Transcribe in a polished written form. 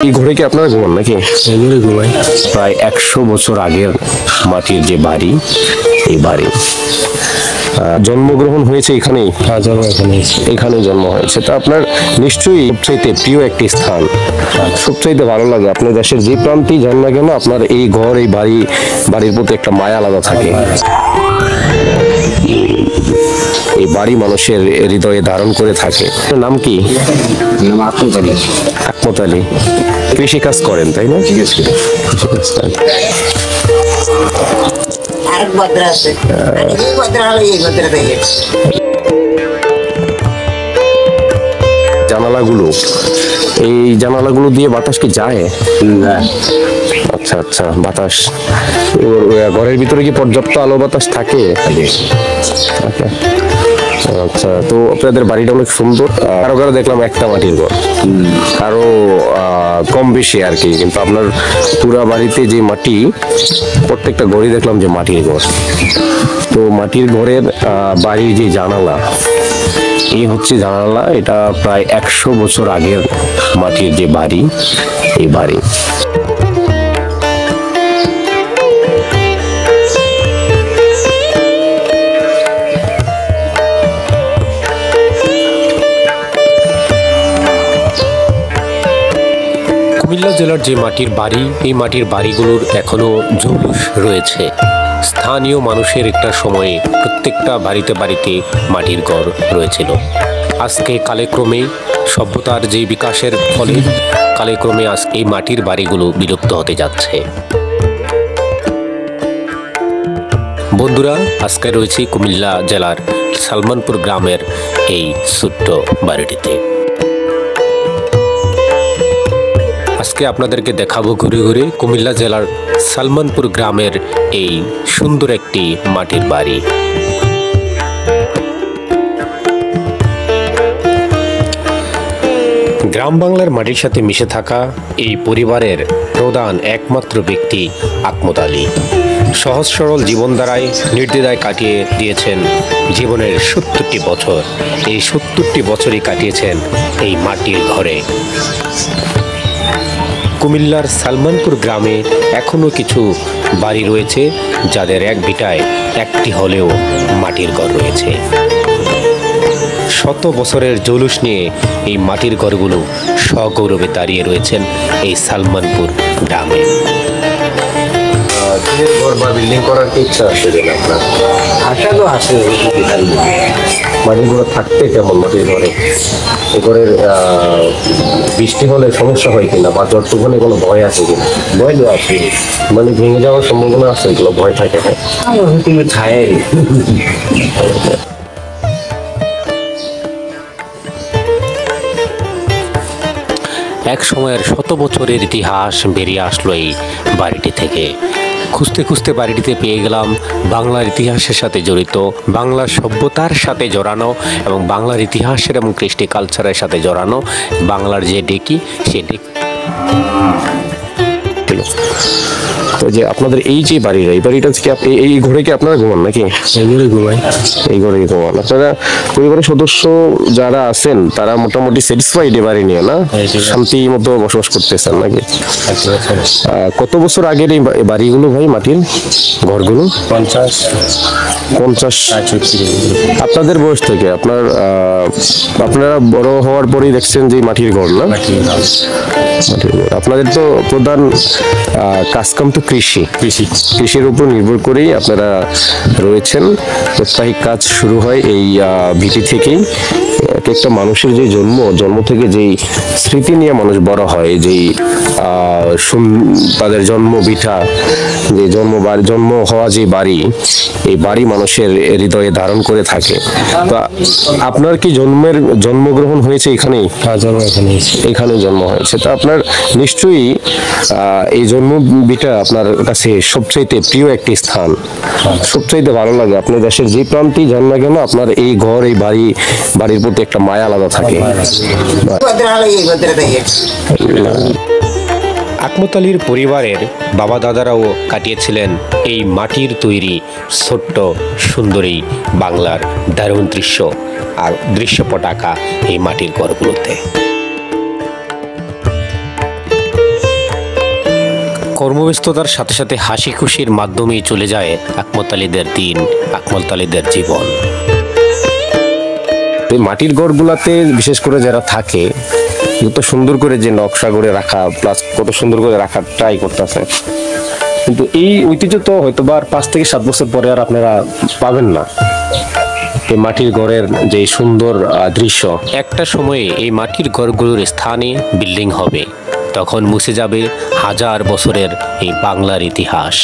এই ঘরে কি আপনারা ঘুমান নাকি? এগুলো ঘুমাই। প্রায় 100 বছর আগের মাটির যে বাড়ি, এই বাড়ি জন্মগ্রহণ হয়েছে এখানেই। হ্যাঁ, জন্ম এখানে। এখানে জন্ম হয়েছে, তা আপনার নিশ্চয়ই সবচাইতে প্রিয় একটি স্থান, সবচাইতে ভালো লাগে। আপনার দেশের যে প্রান্তেই যান না কেন, আপনার এই ঘর, এই বাড়ির প্রতি একটা মায়া আলাদা থাকে। এই বাড়ি মানুষের হৃদয়ে ধারণ করে থাকে। নাম কি? আকমত আলী। কৃষি কাজ করেন তাই না? জানালাগুলো, এই জানালাগুলো দিয়ে বাতাস কি যায়? আচ্ছা আচ্ছা, বাতাস ঘরের ভিতরে কি পর্যাপ্ত আলো বাতাস থাকে? আচ্ছা, তো আপনাদের বাড়িটা অনেক সুন্দর। কারো কারো দেখলাম একটা মাটির ঘর, কারো কম বেশি আর কি, কিন্তু আপনার পুরা বাড়িতে যে মাটি, প্রত্যেকটা ঘরই দেখলাম যে মাটির ঘর। তো মাটির ঘরের বাড়ির যে জানালা, এই হচ্ছে জানালা। এটা প্রায় 100 বছর আগের মাটির যে বাড়ি, এই বাড়ি। কুমিল্লা জেলার যে মাটির বাড়ি, এই মাটির বাড়িগুলোর এখনো জৌলুস রয়েছে। স্থানীয় মানুষের একটা সময়ে প্রত্যেকটা বাড়িতে বাড়িতে মাটির ঘর রয়েছিল। আজকে কালেক্রমে সভ্যতার যে বিকাশের ফলে কালেক্রমে আজকে এই মাটির বাড়িগুলো বিলুপ্ত হতে যাচ্ছে। বন্ধুরা, আজকে রয়েছে কুমিল্লা জেলার সালমানপুর গ্রামের এই ছোট্ট বাড়িটিতে। আজকে আপনাদেরকে দেখাবো ঘুরে ঘুরে কুমিল্লা জেলার সালমানপুর গ্রামের এই সুন্দর একটি মাটির বাড়ি। গ্রাম বাংলার মাটির সাথে মিশে থাকা এই পরিবারের প্রধান একমাত্র ব্যক্তি আকমত আলী। সহজ সরল জীবনধারায় নির্দ্বিধায় কাটিয়ে দিয়েছেন জীবনের 70টি বছর। এই 70টি বছরই কাটিয়েছেন এই মাটির ঘরে। কুমিল্লার সালমানপুর গ্রামে এখনো কিছু বাড়ি রয়েছে যাদের এক ভিটায় একটি হলেও মাটির ঘর রয়েছে। শত বছরের জৌলুস নিয়ে এই মাটির ঘরগুলো সগৌরবে দাঁড়িয়ে রয়েছেন এই সালমানপুর গ্রামে। ঘর বা বিল্ডিং করার কি ইচ্ছা আছে আপনার? আশা তো আছে। মাটির ঘর থাকতে কেমন? মাটির ঘরে এ ঘরের বৃষ্টি হলে সমস্যা হয় কিনা, বা যতক্ষণে কোনো ভয় আছে কিনা? ভয় তো আছে, মানে ভেঙে যাওয়ার সম্ভাবনা আছে, এগুলো ভয় থাকে। তুমি ছায়। এক সময়ের 100 বছরের ইতিহাস বেরিয়ে আসলো এই বাড়িটি থেকে। খুঁজতে খুঁজতে বাড়িটিতে পেয়ে গেলাম বাংলার ইতিহাসের সাথে জড়িত, বাংলার সভ্যতার সাথে জড়ানো এবং বাংলার ইতিহাসের এবং কৃষ্টি কালচারের সাথে জড়ানো বাংলার যে ডেকি, সে ডেকি। তো যে আপনাদের এই যে বাড়িটা, এই বাড়িটা কি এই ঘরে কি আপনারা ঘুমান নাকি? এগুলো ঘুমাই। এই ঘরে ঘুমান। আপনারা পরিবারের সদস্য যারা আছেন তারা মোটামুটি স্যাটিসফাইড এ বাড়ি নিয়ে, না? শান্তি মতো বসবাস করতেছেন নাকি? কত বছর আগের এই বাড়িগুলো ভাই, মাটির ঘরগুলো? 50। আপনাদের বয়স থেকে আপনারা বড় হওয়ার পরেই দেখছেন যে মাটির ঘর, না? মাটির ঘর। আপনাদের তো প্রধান কাজকাম তো কৃষির উপর নির্ভর করেই আপনারা রয়েছেন। প্রত্যেক কাজ শুরু হয় এই ভিটি থেকেই। একটা মানুষের যে জন্ম থেকে যেই স্মৃতি নিয়ে মানুষ বড় হয়, যেই তাদের জন্ম ভিটা, যে জন্ম হওয়া যে বাড়ি, এই বাড়ি মানুষের হৃদয়ে ধারণ করে থাকে। তো আপনার কি জন্মগ্রহণ হয়েছে এখানেই? হ্যাঁ, জন্ম এখানে। এখানে জন্ম হয়েছে, তা আপনার নিশ্চয়ই এই জন্ম ভিটা আপনার কাছে সবচাইতে প্রিয় একটি স্থান, সবচাইতে ভালো লাগে। আপনার দেশের যে প্রান্তেই যান না কেন, আপনার এই ঘর, এই বাড়ির প্রতি একটা মায়া আলাদা থাকে। আকমত আলীর পরিবারের বাবা দাদারাও কাটিয়েছিলেন এই মাটির তৈরি ছোট্ট সুন্দরী বাংলার দারুণ দৃশ্য আর দৃশ্যপট আঁকা এই মাটির ঘরগুলোতে। কর্মব্যস্ততার সাথে সাথে হাসি খুশির মাধ্যমেই চলে যায় আকমত আলীদের দিন, আকমত আলীদের জীবন। এই মাটির ঘরগুলাতে বিশেষ করে যারা থাকে যত সুন্দর করে যে নকশা করে রাখা, প্লাস কত সুন্দর করে রাখার ট্রাই করতেছে, কিন্তু এই ঐতিহ্য তো হয়তো বা 5 থেকে 7 বছর পরে আর আপনারা পাবেন না। এই মাটির ঘরের যে সুন্দর দৃশ্য, একটা সময়ে এই মাটির ঘরগুলোর স্থানে বিল্ডিং হবে, তখন মুছে যাবে হাজার বছরের এই বাংলার ইতিহাস।